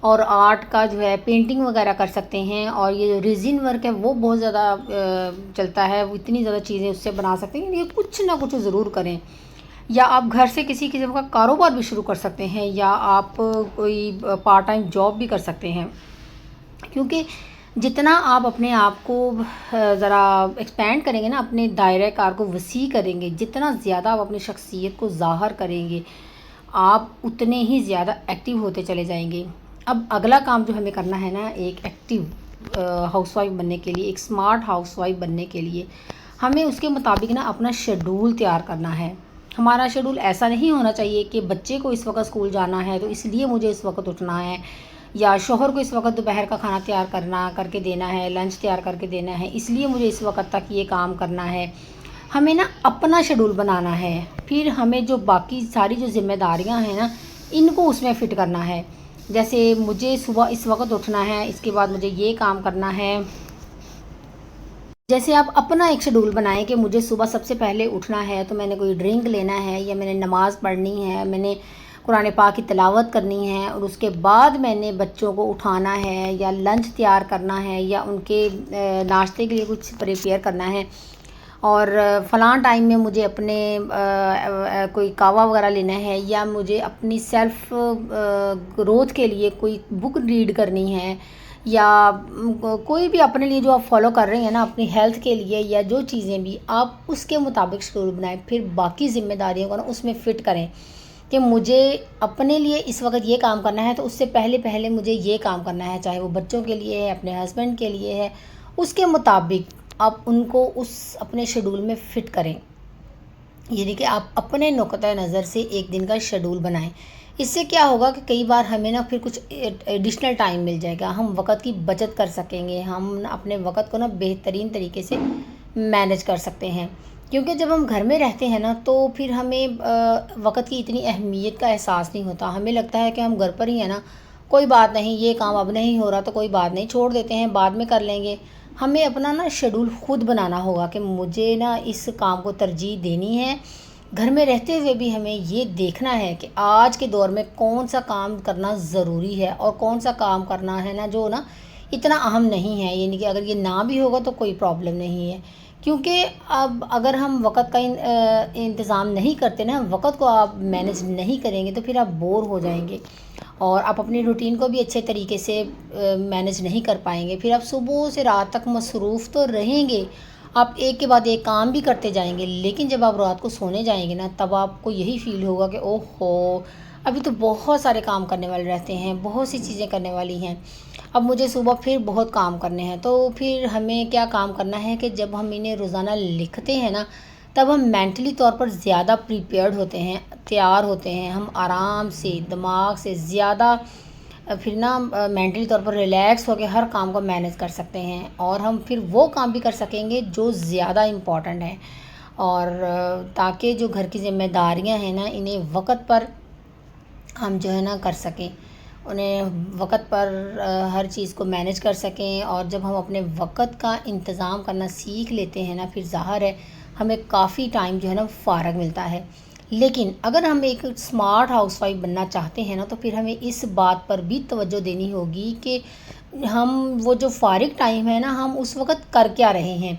اور آرٹ کا جو ہے پینٹنگ وغیرہ کر سکتے ہیں، اور یہ جو ریزن ورک ہے وہ بہت زیادہ چلتا ہے، وہ اتنی زیادہ چیزیں اس سے بنا سکتے ہیں، یہ کچھ نہ کچھ ضرور کریں۔ یا آپ گھر سے کسی قسم کا کاروبار بھی شروع کر سکتے ہیں، یا آپ کوئی پارٹ ٹائم جاب بھی کر سکتے ہیں، کیونکہ جتنا آپ اپنے آپ کو ذرا ایکسپینڈ کریں گے نا، اپنے دائرۂ کار کو وسیع کریں گے، جتنا زیادہ آپ اپنی شخصیت کو ظاہر کریں گے، آپ اتنے ہی زیادہ ایکٹیو ہوتے چلے جائیں گے۔ اب اگلا کام جو ہمیں کرنا ہے نا، ایک ایکٹیو ہاؤس وائف بننے کے لیے، ایک سمارٹ ہاؤس وائف بننے کے لیے ہمیں اس کے مطابق نا اپنا شیڈول تیار کرنا ہے۔ ہمارا شیڈول ایسا نہیں ہونا چاہیے کہ بچے کو اس وقت اسکول جانا ہے تو اس لیے مجھے اس وقت اٹھنا ہے، یا شوہر کو اس وقت دوپہر کا کھانا تیار کر کے دینا ہے، لنچ تیار کر کے دینا ہے، اس لیے مجھے اس وقت تک یہ کام کرنا ہے۔ ہمیں نا اپنا شیڈول بنانا ہے، پھر ہمیں جو باقی ساری جو ذمہ داریاں ہیں نا ان کو اس میں فٹ کرنا ہے۔ جیسے مجھے صبح اس وقت اٹھنا ہے، اس کے بعد مجھے یہ کام کرنا ہے۔ جیسے آپ اپنا ایک شیڈول بنائیں کہ مجھے صبح سب سے پہلے اٹھنا ہے تو میں نے کوئی ڈرنک لینا ہے، یا میں نے نماز پڑھنی ہے، میں نے قرآن پاک کی تلاوت کرنی ہے، اور اس کے بعد میں نے بچوں کو اٹھانا ہے، یا لنچ تیار کرنا ہے، یا ان کے ناشتے کے لیے کچھ پریپیئر کرنا ہے، اور فلاں ٹائم میں مجھے اپنے کوئی کہوہ وغیرہ لینا ہے، یا مجھے اپنی سیلف گروتھ کے لیے کوئی بک ریڈ کرنی ہے، یا کوئی بھی اپنے لیے جو آپ فالو کر رہے ہیں نا اپنی ہیلتھ کے لیے، یا جو چیزیں بھی آپ اس کے مطابق شیڈول بنائیں، پھر باقی ذمہ داریوں کو نا اس میں فٹ کریں کہ مجھے اپنے لیے اس وقت یہ کام کرنا ہے تو اس سے پہلے مجھے یہ کام کرنا ہے، چاہے وہ بچوں کے لیے ہے، اپنے ہسبینڈ کے لیے ہے، اس کے مطابق آپ ان کو اس اپنے شیڈول میں فٹ کریں۔ یعنی کہ آپ اپنے نقطۂ نظر سے ایک دن کا شیڈول بنائیں۔ اس سے کیا ہوگا کہ کئی بار ہمیں نا پھر کچھ ایڈیشنل ٹائم مل جائے گا، ہم وقت کی بچت کر سکیں گے، ہم اپنے وقت کو نا بہترین طریقے سے مینج کر سکتے ہیں۔ کیونکہ جب ہم گھر میں رہتے ہیں نا تو پھر ہمیں وقت کی اتنی اہمیت کا احساس نہیں ہوتا، ہمیں لگتا ہے کہ ہم گھر پر ہی ہیں نا، کوئی بات نہیں، یہ کام اب نہیں ہو رہا تو کوئی بات نہیں، چھوڑ دیتے ہیں، بعد میں کر لیں گے۔ ہمیں اپنا نا شیڈول خود بنانا ہوگا کہ مجھے نا اس کام کو ترجیح دینی ہے، گھر میں رہتے ہوئے بھی ہمیں یہ دیکھنا ہے کہ آج کے دور میں کون سا کام کرنا ضروری ہے، اور کون سا کام کرنا ہے نا جو نا اتنا اہم نہیں ہے، یعنی کہ اگر یہ نہ بھی ہوگا تو کوئی پرابلم نہیں ہے۔ کیونکہ اب اگر ہم وقت کا انتظام نہیں کرتے نا، وقت کو آپ مینج نہیں کریں گے تو پھر آپ بور ہو جائیں گے، اور آپ اپنی روٹین کو بھی اچھے طریقے سے مینج نہیں کر پائیں گے۔ پھر آپ صبح سے رات تک مصروف تو رہیں گے، آپ ایک کے بعد ایک کام بھی کرتے جائیں گے، لیکن جب آپ رات کو سونے جائیں گے نا تب آپ کو یہی فیل ہوگا کہ اوہ ہو، ابھی تو بہت سارے کام کرنے والے رہتے ہیں، بہت سی چیزیں کرنے والی ہیں، اب مجھے صبح پھر بہت کام کرنے ہیں۔ تو پھر ہمیں کیا کام کرنا ہے کہ جب ہم انہیں روزانہ لکھتے ہیں نا تب ہم مینٹلی طور پر زیادہ پریپیئرڈ ہوتے ہیں، تیار ہوتے ہیں، ہم آرام سے دماغ سے زیادہ پھر نا مینٹلی طور پر ریلیکس ہو کے ہر کام کو مینیج کر سکتے ہیں، اور ہم پھر وہ کام بھی کر سکیں گے جو زیادہ امپورٹنٹ ہیں، اور تاکہ جو گھر کی ذمہ داریاں ہیں نا انہیں وقت پر ہم جو ہے نا کر سکیں، انہیں وقت پر ہر چیز کو مینیج کر سکیں۔ اور جب ہم اپنے وقت کا انتظام کرنا سیکھ لیتے ہیں نا پھر ظاہر ہے ہمیں کافی ٹائم جو ہے نا فارغ ملتا ہے۔ لیکن اگر ہم ایک سمارٹ ہاؤس وائف بننا چاہتے ہیں نا تو پھر ہمیں اس بات پر بھی توجہ دینی ہوگی کہ ہم وہ جو فارغ ٹائم ہے نا ہم اس وقت کر کیا رہے ہیں،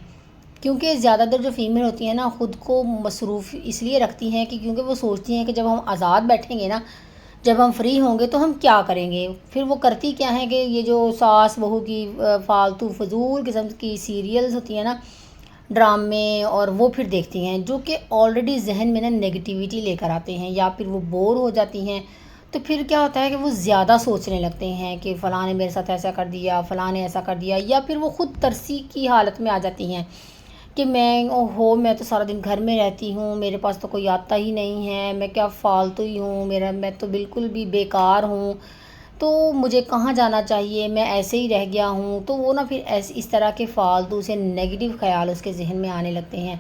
کیونکہ زیادہ تر جو فیمیل ہوتی ہیں نا خود کو مصروف اس لیے رکھتی ہیں کہ کیونکہ وہ سوچتی ہیں کہ جب ہم آزاد بیٹھیں گے نا، جب ہم فری ہوں گے تو ہم کیا کریں گے۔ پھر وہ کرتی کیا ہیں کہ یہ جو ساس بہو کی فالتو فضول قسم کی سیریلز ہوتی ہیں نا، ڈرامے، اور وہ پھر دیکھتی ہیں جو کہ آلریڈی ذہن میں نا نگیٹیوٹی لے کر آتے ہیں، یا پھر وہ بور ہو جاتی ہیں، تو پھر کیا ہوتا ہے کہ وہ زیادہ سوچنے لگتے ہیں کہ فلاں نے میرے ساتھ ایسا کر دیا، فلاں نے ایسا کر دیا، یا پھر وہ خود ترسی کی حالت میں آ جاتی ہیں کہ میں تو سارا دن گھر میں رہتی ہوں، میرے پاس تو کوئی آتا ہی نہیں ہے، میں کیا فالتو ہی ہوں، میں تو بالکل بھی بیکار ہوں، تو مجھے کہاں جانا چاہیے، میں ایسے ہی رہ گیا ہوں۔ تو وہ نا پھر اس طرح کے فالتو سے نیگیٹو خیال اس کے ذہن میں آنے لگتے ہیں،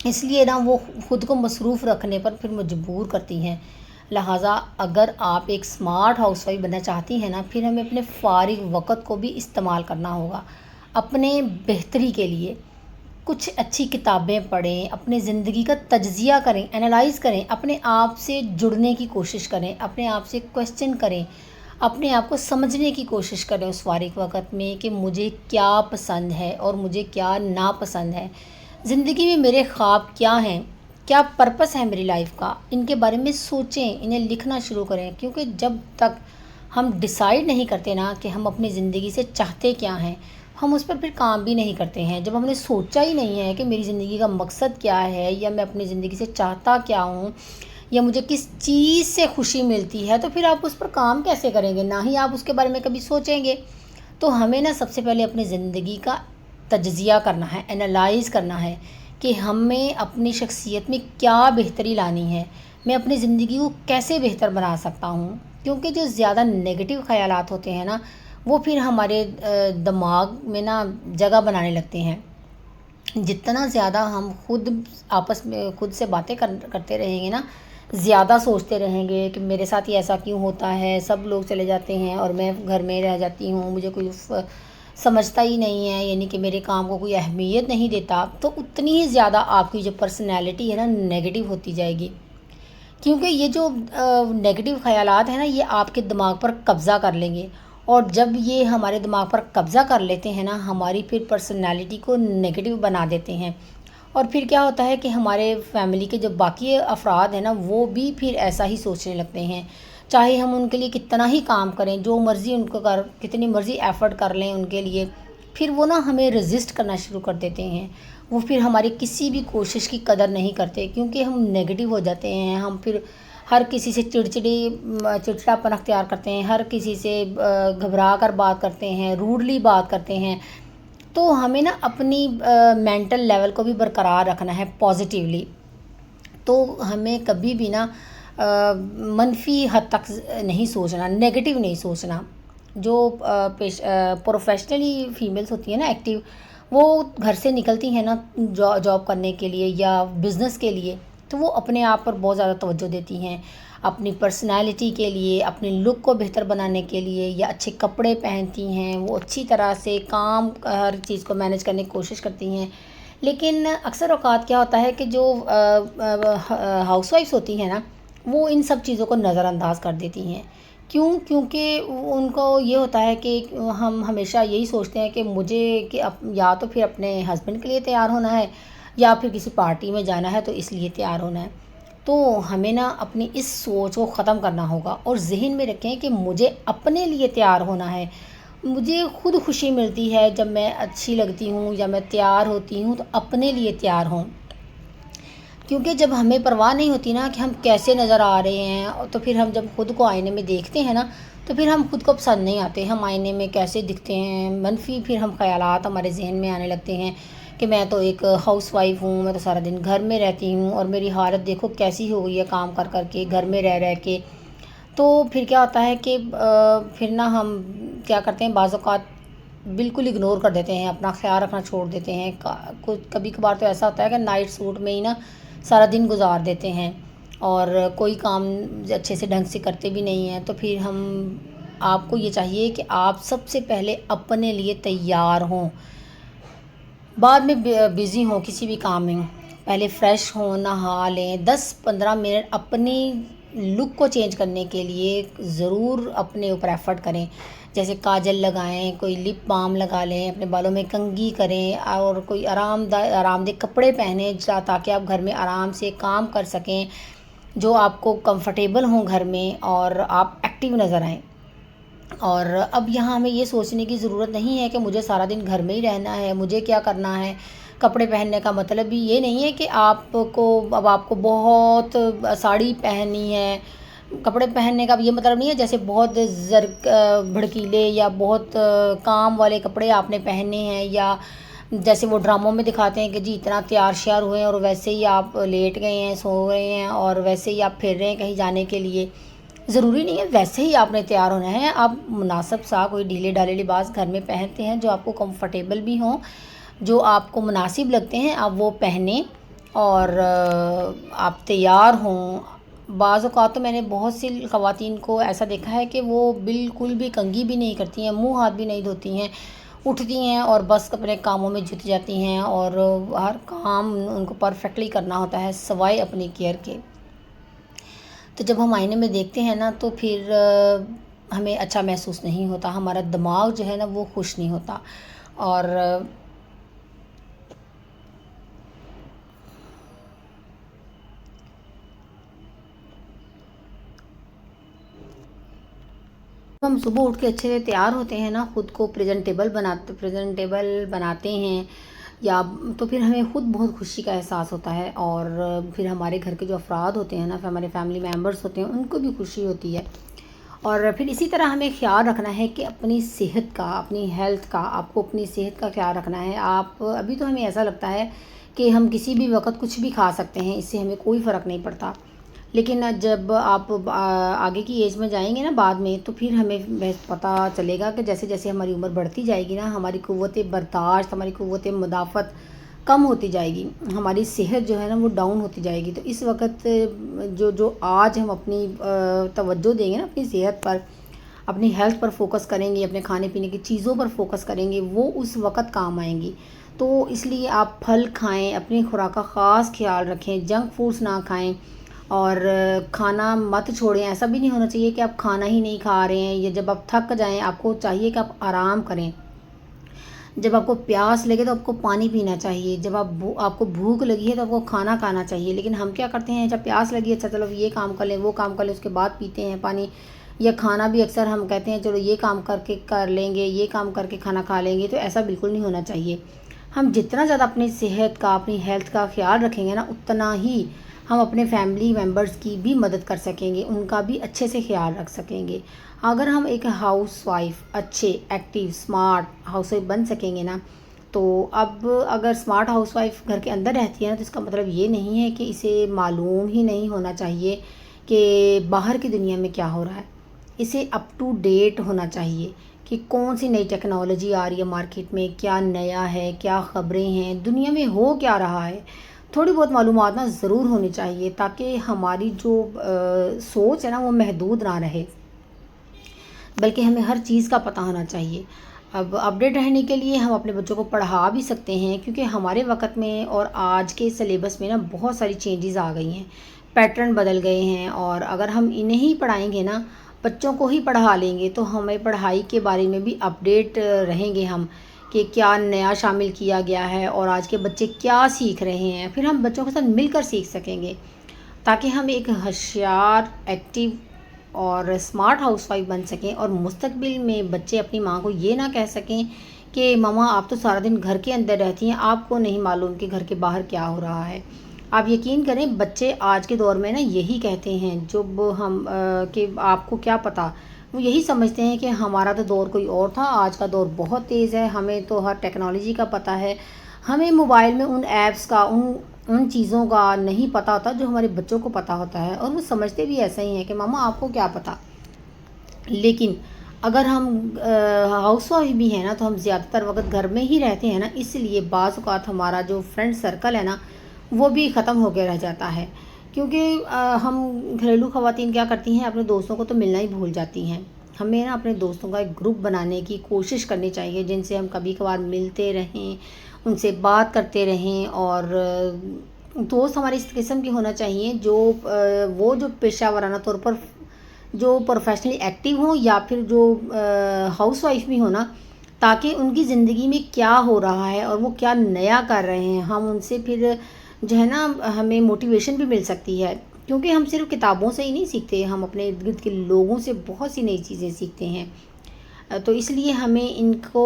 اس لیے نا وہ خود کو مصروف رکھنے پر پھر مجبور کرتی ہیں۔ لہٰذا اگر آپ ایک سمارٹ ہاؤس وائف بننا چاہتی ہیں نا پھر ہمیں اپنے فارغ وقت کو بھی استعمال کرنا ہوگا اپنے بہتری کے لیے۔ کچھ اچھی کتابیں پڑھیں، اپنے زندگی کا تجزیہ کریں، انالائز کریں، اپنے آپ سے جڑنے کی کوشش کریں، اپنے آپ سے کویسچن کریں، اپنے آپ کو سمجھنے کی کوشش کریں اس فارغ وقت میں کہ مجھے کیا پسند ہے اور مجھے کیا ناپسند ہے، زندگی میں میرے خواب کیا ہیں، کیا پرپس ہے میری لائف کا، ان کے بارے میں سوچیں، انہیں لکھنا شروع کریں، کیونکہ جب تک ہم ڈیسائیڈ نہیں کرتے نا کہ ہم اپنی زندگی سے چاہتے کیا ہیں، ہم اس پر پھر کام بھی نہیں کرتے ہیں۔ جب ہم نے سوچا ہی نہیں ہے کہ میری زندگی کا مقصد کیا ہے، یا میں اپنی زندگی سے چاہتا کیا ہوں، یا مجھے کس چیز سے خوشی ملتی ہے، تو پھر آپ اس پر کام کیسے کریں گے؟ نہ ہی آپ اس کے بارے میں کبھی سوچیں گے۔ تو ہمیں نا سب سے پہلے اپنی زندگی کا تجزیہ کرنا ہے، انالائز کرنا ہے کہ ہمیں اپنی شخصیت میں کیا بہتری لانی ہے، میں اپنی زندگی کو کیسے بہتر بنا سکتا ہوں۔ کیونکہ جو زیادہ نگیٹو خیالات ہوتے ہیں نا، وہ پھر ہمارے دماغ میں نا جگہ بنانے لگتے ہیں۔ جتنا زیادہ ہم خود آپس میں خود سے باتیں کرتے رہیں گے نا، زیادہ سوچتے رہیں گے کہ میرے ساتھ یہ ایسا کیوں ہوتا ہے، سب لوگ چلے جاتے ہیں اور میں گھر میں رہ جاتی ہوں، مجھے کوئی سمجھتا ہی نہیں ہے، یعنی کہ میرے کام کو کوئی اہمیت نہیں دیتا، تو اتنی ہی زیادہ آپ کی جو پرسنالٹی ہے نا نیگیٹو ہوتی جائے گی۔ کیونکہ یہ جو نیگیٹو خیالات ہیں نا، یہ آپ کے دماغ پر قبضہ کر لیں گے، اور جب یہ ہمارے دماغ پر قبضہ کر لیتے ہیں نا، ہماری پھر پرسنالٹی کو نیگیٹو بنا دیتے ہیں۔ اور پھر کیا ہوتا ہے کہ ہمارے فیملی کے جو باقی افراد ہیں نا، وہ بھی پھر ایسا ہی سوچنے لگتے ہیں، چاہے ہم ان کے لیے کتنا ہی کام کریں، جو مرضی ان کو کتنی مرضی ایفرٹ کر لیں ان کے لیے، پھر وہ نا ہمیں رزسٹ کرنا شروع کر دیتے ہیں۔ وہ پھر ہماری کسی بھی کوشش کی قدر نہیں کرتے، کیونکہ ہم نیگیٹو ہو جاتے ہیں۔ ہم پھر ہر کسی سے چڑچڑاپن اختیار کرتے ہیں، ہر کسی سے گھبرا کر بات کرتے ہیں، روڈلی بات کرتے ہیں۔ تو ہمیں نا اپنی مینٹل لیول کو بھی برقرار رکھنا ہے پازیٹیولی۔ تو ہمیں کبھی بھی نا منفی حد تک نہیں سوچنا، نیگیٹو نہیں سوچنا۔ جو پروفیشنلی فیمیلز ہوتی ہیں نا ایکٹیو، وہ گھر سے نکلتی ہیں نا جاب کرنے کے لیے یا بزنس کے لیے، تو وہ اپنے آپ پر بہت زیادہ توجہ دیتی ہیں، اپنی پرسنالٹی کے لیے، اپنے لک کو بہتر بنانے کے لیے، یا اچھے کپڑے پہنتی ہیں، وہ اچھی طرح سے کام ہر چیز کو مینیج کرنے کی کوشش کرتی ہیں۔ لیکن اکثر اوقات کیا ہوتا ہے کہ جو ہاؤس وائفس ہوتی ہیں نا، وہ ان سب چیزوں کو نظر انداز کر دیتی ہیں۔ کیونکہ ان کو یہ ہوتا ہے کہ ہم ہمیشہ یہی سوچتے ہیں کہ مجھے کہ یا تو پھر اپنے ہسبینڈ کے لیے تیار ہونا ہے، یا پھر کسی پارٹی میں جانا ہے تو اس لیے تیار ہونا ہے۔ تو ہمیں نا اپنی اس سوچ کو ختم کرنا ہوگا، اور ذہن میں رکھیں کہ مجھے اپنے لیے تیار ہونا ہے۔ مجھے خود خوشی ملتی ہے جب میں اچھی لگتی ہوں یا میں تیار ہوتی ہوں، تو اپنے لیے تیار ہوں۔ کیونکہ جب ہمیں پرواہ نہیں ہوتی نا کہ ہم کیسے نظر آ رہے ہیں، تو پھر ہم جب خود کو آئینے میں دیکھتے ہیں نا، تو پھر ہم خود کو پسند نہیں آتے، ہم آئینے میں کیسے دکھتے ہیں، منفی پھر ہم خیالات ہمارے ذہن میں آنے لگتے ہیں کہ میں تو ایک ہاؤس وائف ہوں، میں تو سارا دن گھر میں رہتی ہوں، اور میری حالت دیکھو کیسی ہو گئی ہے کام کر کر کے، گھر میں رہ کے۔ تو پھر کیا ہوتا ہے کہ پھر نا ہم کیا کرتے ہیں، بعض اوقات بالکل اگنور کر دیتے ہیں، اپنا خیال رکھنا چھوڑ دیتے ہیں۔ کبھی کبھار تو ایسا ہوتا ہے کہ نائٹ سوٹ میں ہی نا سارا دن گزار دیتے ہیں، اور کوئی کام اچھے سے ڈھنگ سے کرتے بھی نہیں ہیں۔ تو پھر آپ کو یہ چاہیے کہ آپ سب سے پہلے اپنے لیے تیار ہوں، بعد میں بزی ہوں کسی بھی کام میں، پہلے فریش ہوں، نہا لیں، 10-15 منٹ اپنی لک کو چینج کرنے کے لیے ضرور اپنے اوپر ایفرٹ کریں۔ جیسے کاجل لگائیں، کوئی لپ بام لگا لیں، اپنے بالوں میں کنگھی کریں، اور کوئی آرام دہ کپڑے پہنیں تاکہ آپ گھر میں آرام سے کام کر سکیں، جو آپ کو کمفرٹیبل ہوں گھر میں، اور آپ ایکٹیو نظر آئیں۔ اور اب یہاں ہمیں یہ سوچنے کی ضرورت نہیں ہے کہ مجھے سارا دن گھر میں ہی رہنا ہے، مجھے کیا کرنا ہے۔ کپڑے پہننے کا مطلب بھی یہ نہیں ہے کہ آپ کو بہت ساڑی پہننی ہے۔ کپڑے پہننے کا بھی یہ مطلب نہیں ہے جیسے بہت بھڑکیلے یا بہت کام والے کپڑے آپ نے پہننے ہیں، یا جیسے وہ ڈراموں میں دکھاتے ہیں کہ جی اتنا تیار شیار ہوئے ہیں اور ویسے ہی آپ لیٹ گئے ہیں، سو گئے ہیں، اور ویسے ہی آپ پھر رہے ہیں کہیں جانے کے لیے۔ ضروری نہیں ہے ویسے ہی آپ نے تیار ہونا ہے، آپ مناسب سا کوئی ڈھیلے ڈھالے لباس گھر میں پہنتے ہیں جو آپ کو کمفرٹیبل بھی ہوں، جو آپ کو مناسب لگتے ہیں، آپ وہ پہنیں اور آپ تیار ہوں۔ بعض اوقات تو میں نے بہت سی خواتین کو ایسا دیکھا ہے کہ وہ بالکل بھی کنگھی بھی نہیں کرتی ہیں، منہ ہاتھ بھی نہیں دھوتی ہیں، اٹھتی ہیں اور بس اپنے کاموں میں جت جاتی ہیں، اور ہر کام ان کو پرفیکٹلی کرنا ہوتا ہے سوائے اپنی کیئر کے۔ تو جب ہم آئینے میں دیکھتے ہیں نا، تو پھر ہمیں اچھا محسوس نہیں ہوتا، ہمارا دماغ جو ہے نا وہ خوش نہیں ہوتا. اور ہم صبح اٹھ کے اچھے سے تیار ہوتے ہیں نا، خود کو پریزنٹیبل بناتے ہیں یا تو پھر ہمیں خود بہت خوشی کا احساس ہوتا ہے، اور پھر ہمارے گھر کے جو افراد ہوتے ہیں نا، پھر ہمارے فیملی ممبرس ہوتے ہیں، ان کو بھی خوشی ہوتی ہے. اور پھر اسی طرح ہمیں خیال رکھنا ہے کہ اپنی صحت کا، اپنی ہیلتھ کا، آپ کو اپنی صحت کا خیال رکھنا ہے. ابھی تو ہمیں ایسا لگتا ہے کہ ہم کسی بھی وقت کچھ بھی کھا سکتے ہیں، اس سے ہمیں کوئی فرق نہیں پڑتا. لیکن جب آپ آگے کی ایج میں جائیں گے نا بعد میں، تو پھر ہمیں پتہ چلے گا کہ جیسے جیسے ہماری عمر بڑھتی جائے گی نا، ہماری قوت برداشت، ہماری قوت مدافعت کم ہوتی جائے گی، ہماری صحت جو ہے نا وہ ڈاؤن ہوتی جائے گی. تو اس وقت جو آج ہم اپنی توجہ دیں گے نا اپنی صحت پر، اپنی ہیلتھ پر فوکس کریں گے، اپنے کھانے پینے کی چیزوں پر فوکس کریں گے، وہ اس وقت کام آئیں گی. تو اس لیے آپ پھل کھائیں، اپنی خوراک کا خاص خیال رکھیں، جنک فوڈس نہ کھائیں، اور کھانا مت چھوڑیں. ایسا بھی نہیں ہونا چاہیے کہ آپ کھانا ہی نہیں کھا رہے ہیں، یا جب آپ تھک جائیں آپ کو چاہیے کہ آپ آرام کریں. جب آپ کو پیاس لگے تو آپ کو پانی پینا چاہیے، جب آپ کو بھوک لگی ہے تو آپ کو کھانا کھانا چاہیے. لیکن ہم کیا کرتے ہیں، جب پیاس لگی ہے اچھا چلو یہ کام کر لیں وہ کام کر لیں، اس کے بعد پیتے ہیں پانی. یا کھانا بھی اکثر ہم کہتے ہیں چلو یہ کام کر لیں گے، یہ کام کر کے کھانا کھا لیں گے. تو ایسا بالکل نہیں ہونا چاہیے. ہم جتنا زیادہ اپنی صحت کا، اپنی ہیلتھ کا خیال رکھیں گے نا، اتنا ہی ہم اپنے فیملی ممبرس کی بھی مدد کر سکیں گے، ان کا بھی اچھے سے خیال رکھ سکیں گے. اگر ہم ایک ہاؤس وائف اچھے ایکٹیو اسمارٹ ہاؤس وائف بن سکیں گے نا، تو اب اگر اسمارٹ ہاؤس وائف گھر کے اندر رہتی ہے نا، تو اس کا مطلب یہ نہیں ہے کہ اسے معلوم ہی نہیں ہونا چاہیے کہ باہر کی دنیا میں کیا ہو رہا ہے. اسے اپ ٹو ڈیٹ ہونا چاہیے کہ کون سی نئی ٹیکنالوجی آ رہی ہے مارکیٹ میں، کیا نیا ہے، کیا خبریں ہیں، دنیا میں ہو کیا رہا ہے. تھوڑی بہت معلومات نا ضرور ہونی چاہیے، تاکہ ہماری جو سوچ ہے نا وہ محدود نہ رہے، بلکہ ہمیں ہر چیز کا پتہ ہونا چاہیے. اب اپڈیٹ رہنے کے لیے ہم اپنے بچوں کو پڑھا بھی سکتے ہیں، کیونکہ ہمارے وقت میں اور آج کے سلیبس میں نا بہت ساری چینجز آ گئی ہیں، پیٹرن بدل گئے ہیں. اور اگر ہم انہیں ہی پڑھائیں گے نا، بچوں کو ہی پڑھا لیں گے، تو ہمیں پڑھائی کے بارے میں بھی اپڈیٹ رہیں گے ہم، کہ کیا نیا شامل کیا گیا ہے اور آج کے بچے کیا سیکھ رہے ہیں. پھر ہم بچوں کے ساتھ مل کر سیکھ سکیں گے، تاکہ ہم ایک ہوشیار، ایکٹیو اور اسمارٹ ہاؤس وائف بن سکیں. اور مستقبل میں بچے اپنی ماں کو یہ نہ کہہ سکیں کہ ماما آپ تو سارا دن گھر کے اندر رہتی ہیں، آپ کو نہیں معلوم کہ گھر کے باہر کیا ہو رہا ہے. آپ یقین کریں بچے آج کے دور میں نا یہی کہتے ہیں، جب ہم کہ آپ کو کیا پتہ، وہ یہی سمجھتے ہیں کہ ہمارا تو دور کوئی اور تھا، آج کا دور بہت تیز ہے، ہمیں تو ہر ٹیکنالوجی کا پتہ ہے. ہمیں موبائل میں ان ایپس کا، ان چیزوں کا نہیں پتہ ہوتا جو ہمارے بچوں کو پتہ ہوتا ہے. اور وہ سمجھتے بھی ایسا ہی ہیں کہ ماما آپ کو کیا پتہ. لیکن اگر ہم ہاؤس وائف بھی ہیں نا، تو ہم زیادہ تر وقت گھر میں ہی رہتے ہیں نا، اس لیے بعض اوقات ہمارا جو فرینڈ سرکل ہے نا وہ بھی ختم ہو کے رہ جاتا ہے. کیونکہ ہم گھریلو خواتین کیا کرتی ہیں، اپنے دوستوں کو تو ملنا ہی بھول جاتی ہیں. ہمیں نا اپنے دوستوں کا ایک گروپ بنانے کی کوشش کرنی چاہیے، جن سے ہم کبھی کبھار ملتے رہیں، ان سے بات کرتے رہیں. اور دوست ہمارے اس قسم کے ہونا چاہیے جو پیشہ ورانہ طور پر جو پروفیشنلی ایکٹیو ہوں، یا پھر جو ہاؤس وائف بھی ہوں نا، تاکہ ان کی زندگی میں کیا ہو رہا ہے اور وہ کیا نیا کر رہے ہیں، ہم ان سے پھر جو ہے نا ہمیں موٹیویشن بھی مل سکتی ہے. کیونکہ ہم صرف کتابوں سے ہی نہیں سیکھتے، ہم اپنے ارد گرد کے لوگوں سے بہت سی نئی چیزیں سیکھتے ہیں. تو اس لیے ہمیں ان کو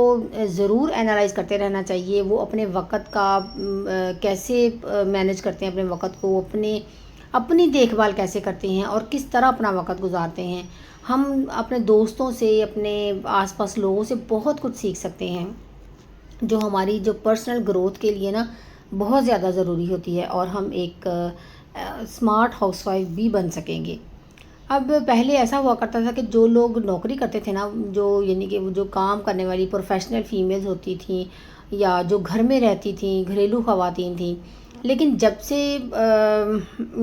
ضرور انالائز کرتے رہنا چاہیے، وہ اپنے وقت کا کیسے مینج کرتے ہیں، اپنے وقت کو اپنی دیکھ بھال کیسے کرتے ہیں، اور کس طرح اپنا وقت گزارتے ہیں. ہم اپنے دوستوں سے، اپنے آس پاس لوگوں سے بہت کچھ سیکھ سکتے ہیں، جو ہماری جو پرسنل گروتھ کے لیے نا بہت زیادہ ضروری ہوتی ہے، اور ہم ایک اسمارٹ ہاؤس وائف بھی بن سکیں گے. اب پہلے ایسا ہوا کرتا تھا کہ جو لوگ نوکری کرتے تھے نا، یعنی کہ جو کام کرنے والی پروفیشنل فیمیلز ہوتی تھیں، یا جو گھر میں رہتی تھیں، گھریلو خواتین تھیں. لیکن جب سے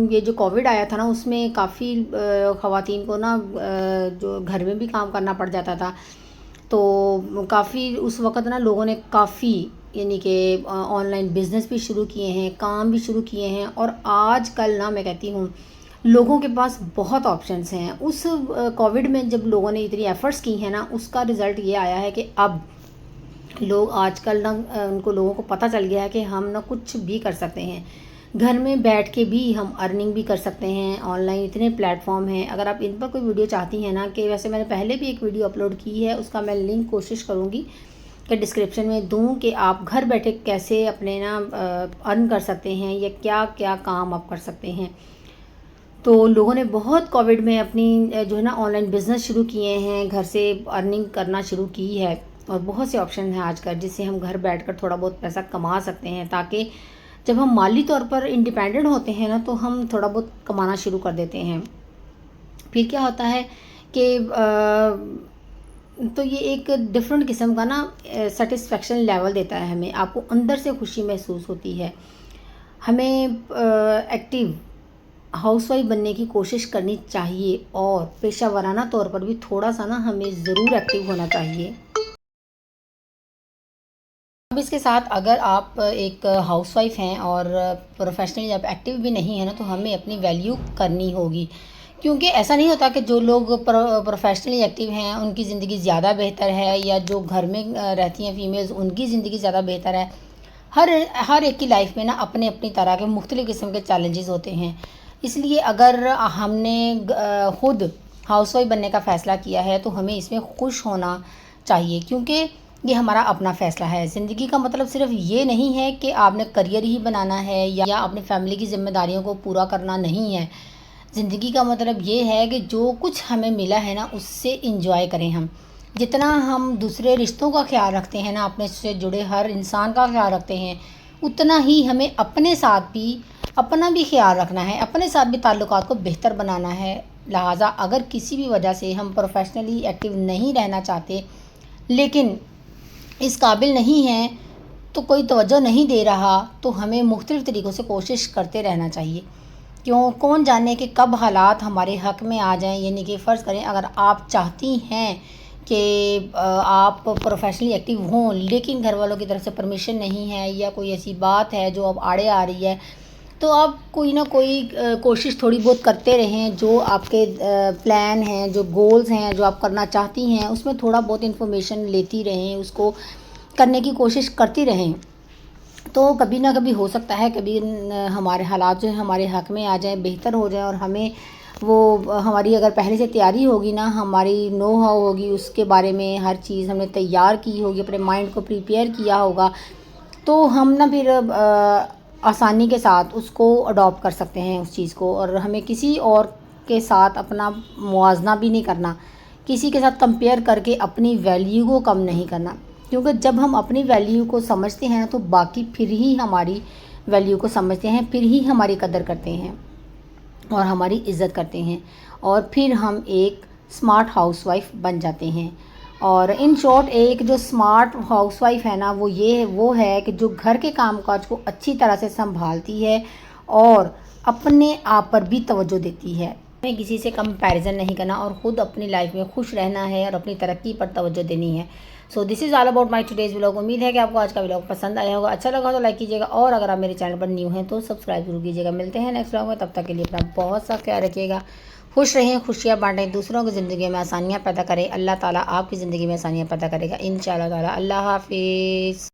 یہ جو کووڈ آیا تھا نا، اس میں کافی خواتین کو نا جو گھر میں بھی کام کرنا پڑ جاتا تھا. تو کافی اس وقت نا لوگوں نے کافی یعنی کہ آن لائن بزنس بھی شروع کیے ہیں، کام بھی شروع کیے ہیں. اور آج کل نا میں کہتی ہوں لوگوں کے پاس بہت آپشنس ہیں. اس کووڈ میں جب لوگوں نے اتنی ایفرٹس کی ہیں نا، اس کا رزلٹ یہ آیا ہے کہ اب لوگ آج کل نا ان کو لوگوں کو پتہ چل گیا ہے کہ ہم نا کچھ بھی کر سکتے ہیں، گھر میں بیٹھ کے بھی ہم ارننگ بھی کر سکتے ہیں. آن لائن اتنے پلیٹ فارم ہیں. اگر آپ ان پر کوئی ویڈیو چاہتی ہیں نا، کہ ویسے میں نے پہلے بھی ایک ویڈیو اپلوڈ کی ہے، اس کا میں لنک کوشش کروں گی کہ ڈسکرپشن میں دوں، کہ آپ گھر بیٹھے کیسے اپنے نا ارن کر سکتے ہیں یا کیا کیا کام آپ کر سکتے ہیں. تو لوگوں نے بہت کووڈ میں اپنی جو ہے نا آن لائن بزنس شروع کیے ہیں، گھر سے ارننگ کرنا شروع کی ہے، اور بہت سے آپشن ہیں آج کل جس سے ہم گھر بیٹھ کر تھوڑا بہت پیسہ کما سکتے ہیں، تاکہ جب ہم مالی طور پر انڈیپینڈنٹ ہوتے ہیں نا، تو ہم تھوڑا بہت کمانا شروع کر دیتے ہیں. پھر کیا ہوتا ہے کہ تو یہ ایک ڈفرینٹ قسم کا نا سیٹسفیکشن لیول دیتا ہے ہمیں، آپ کو اندر سے خوشی محسوس ہوتی ہے. ہمیں ایکٹیو ہاؤس وائف بننے کی کوشش کرنی چاہیے، اور پیشہ ورانہ طور پر بھی تھوڑا سا نا ہمیں ضرور ایکٹیو ہونا چاہیے. اب اس کے ساتھ اگر آپ ایک ہاؤس وائف ہیں اور پروفیشنلی جب ایکٹیو بھی نہیں ہیں نا، تو ہمیں اپنی ویلیو کرنی ہوگی. کیونکہ ایسا نہیں ہوتا کہ جو لوگ پروفیشنلی ایکٹیو ہیں ان کی زندگی زیادہ بہتر ہے، یا جو گھر میں رہتی ہیں فیمیلز ان کی زندگی زیادہ بہتر ہے. ہر ایک کی لائف میں نا اپنے اپنی طرح کے مختلف قسم کے چیلنجز ہوتے ہیں. اس لیے اگر ہم نے خود ہاؤس وائف بننے کا فیصلہ کیا ہے تو ہمیں اس میں خوش ہونا چاہیے، کیونکہ یہ ہمارا اپنا فیصلہ ہے. زندگی کا مطلب صرف یہ نہیں ہے کہ آپ نے کریئر ہی بنانا ہے یا اپنی فیملی کی ذمہ داریوں کو پورا کرنا نہیں ہے. زندگی کا مطلب یہ ہے کہ جو کچھ ہمیں ملا ہے نا اس سے انجوائے کریں. ہم جتنا ہم دوسرے رشتوں کا خیال رکھتے ہیں نا، اپنے سے جڑے ہر انسان کا خیال رکھتے ہیں، اتنا ہی ہمیں اپنے ساتھ بھی اپنا بھی خیال رکھنا ہے، اپنے ساتھ بھی تعلقات کو بہتر بنانا ہے. لہٰذا اگر کسی بھی وجہ سے ہم پروفیشنلی ایکٹیو نہیں رہنا چاہتے، لیکن اس قابل نہیں ہیں، تو کوئی توجہ نہیں دے رہا، تو ہمیں مختلف طریقوں سے کوشش کرتے رہنا چاہیے. کون جانے کہ کب حالات ہمارے حق میں آ جائیں. یعنی کہ فرض کریں اگر آپ چاہتی ہیں کہ آپ پروفیشنلی ایکٹیو ہوں، لیکن گھر والوں کی طرف سے پرمیشن نہیں ہے، یا کوئی ایسی بات ہے جو اب آڑے آ رہی ہے، تو آپ کوئی نہ کوئی کوشش تھوڑی بہت کرتے رہیں. جو آپ کے پلان ہیں، جو گولز ہیں، جو آپ کرنا چاہتی ہیں، اس میں تھوڑا بہت انفارمیشن لیتی رہیں، اس کو کرنے کی کوشش کرتی رہیں. تو کبھی نہ کبھی ہو سکتا ہے کبھی ہمارے حالات جو ہیں ہمارے حق میں آ جائیں، بہتر ہو جائیں، اور ہمیں وہ ہماری اگر پہلے سے تیاری ہوگی نا، ہماری نو ہاؤ ہوگی، اس کے بارے میں ہر چیز ہم نے تیار کی ہوگی، اپنے مائنڈ کو پریپیئر کیا ہوگا، تو ہم نا پھر آسانی کے ساتھ اس کو اڈاپٹ کر سکتے ہیں اس چیز کو. اور ہمیں کسی اور کے ساتھ اپنا موازنہ بھی نہیں کرنا، کسی کے ساتھ کمپیئر کر کے اپنی ویلیو کو کم نہیں کرنا. کیونکہ جب ہم اپنی ویلیو کو سمجھتے ہیں تو باقی پھر ہی ہماری ویلیو کو سمجھتے ہیں، پھر ہی ہماری قدر کرتے ہیں اور ہماری عزت کرتے ہیں، اور پھر ہم ایک سمارٹ ہاؤس وائف بن جاتے ہیں. اور ان شارٹ ایک جو سمارٹ ہاؤس وائف ہے نا، وہ ہے کہ جو گھر کے کام کاج کو اچھی طرح سے سنبھالتی ہے اور اپنے آپ پر بھی توجہ دیتی ہے. ہمیں کسی سے کمپیریزن نہیں کرنا، اور خود اپنی لائف میں خوش رہنا ہے اور اپنی ترقی پر توجہ دینی ہے. So this is all about my today's vlog. امید ہے کہ آپ کو آج کا ولاگ پسند آیا ہوگا. اچھا لگا تو لائک کیجیے گا، اور اگر آپ میرے چینل پر نیو ہیں تو سبسکرائب ضرور کیجیے گا. ملتے ہیں نیکسٹ ولاگ میں، تب تک کے لیے اپنا بہت سا خیال رکھیے گا. خوش رہیں، خوشیاں بانٹیں، دوسروں کی زندگی میں آسانیاں پیدا کریں. اللہ تعالیٰ آپ کی زندگی میں آسانیاں پیدا کرے گا انشاءاللہ تعالیٰ. اللہ حافظ.